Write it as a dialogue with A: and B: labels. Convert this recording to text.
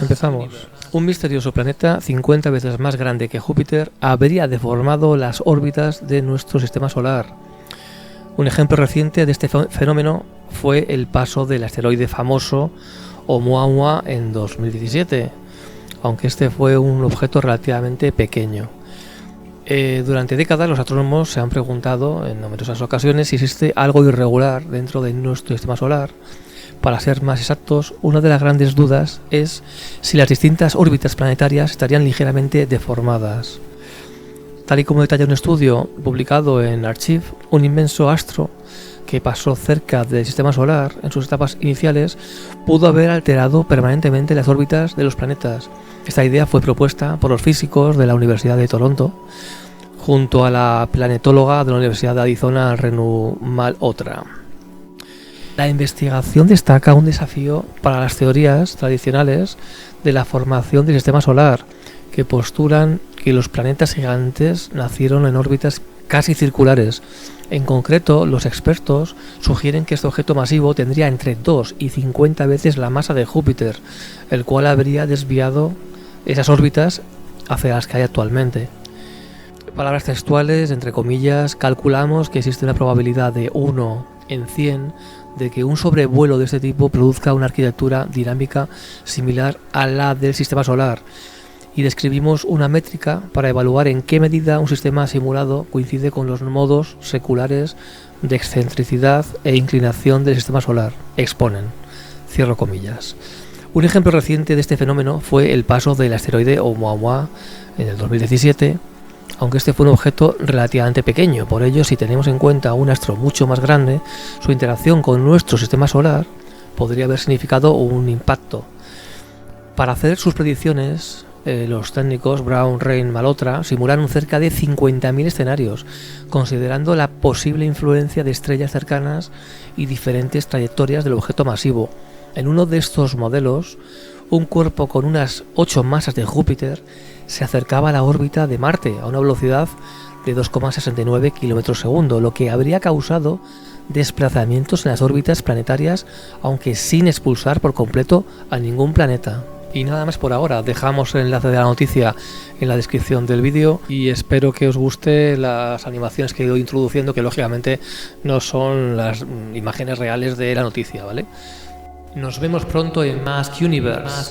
A: Empezamos. Un misterioso planeta 50 veces más grande que Júpiter habría deformado las órbitas de nuestro sistema solar. Un ejemplo reciente de este fenómeno fue el paso del asteroide famoso Oumuamua en 2017, aunque este fue un objeto relativamente pequeño. Durante décadas los astrónomos se han preguntado en numerosas ocasiones si existe algo irregular dentro de nuestro sistema solar. Para ser más exactos, una de las grandes dudas es si las distintas órbitas planetarias estarían ligeramente deformadas. Tal y como detalla un estudio publicado en Archive, un inmenso astro que pasó cerca del sistema solar en sus etapas iniciales pudo haber alterado permanentemente las órbitas de los planetas. Esta idea fue propuesta por los físicos de la Universidad de Toronto junto a la planetóloga de la Universidad de Arizona, Renu Malhotra. La investigación destaca un desafío para las teorías tradicionales de la formación del sistema solar, que postulan que los planetas gigantes nacieron en órbitas casi circulares. En concreto, los expertos sugieren que este objeto masivo tendría entre 2 y 50 veces la masa de Júpiter, el cual habría desviado esas órbitas hacia las que hay actualmente. Palabras textuales, entre comillas, calculamos que existe una probabilidad de 1 en 100 de que un sobrevuelo de este tipo produzca una arquitectura dinámica similar a la del sistema solar, y describimos una métrica para evaluar en qué medida un sistema simulado coincide con los modos seculares de excentricidad e inclinación del sistema solar, exponen. Cierro comillas. Un ejemplo reciente de este fenómeno fue el paso del asteroide Oumuamua en el 2017, aunque este fue un objeto relativamente pequeño. Por ello, si tenemos en cuenta un astro mucho más grande, su interacción con nuestro sistema solar podría haber significado un impacto. Para hacer sus predicciones, los técnicos Brown, Rein, Malhotra simularon cerca de 50.000 escenarios, considerando la posible influencia de estrellas cercanas y diferentes trayectorias del objeto masivo. En uno de estos modelos, un cuerpo con unas 8 masas de Júpiter se acercaba a la órbita de Marte a una velocidad de 2,69 km/s, lo que habría causado desplazamientos en las órbitas planetarias, aunque sin expulsar por completo a ningún planeta. Y nada más por ahora, dejamos el enlace de la noticia en la descripción del vídeo y espero que os guste las animaciones que he ido introduciendo, que lógicamente no son las imágenes reales de la noticia, ¿vale? Nos vemos pronto en Mask Universe.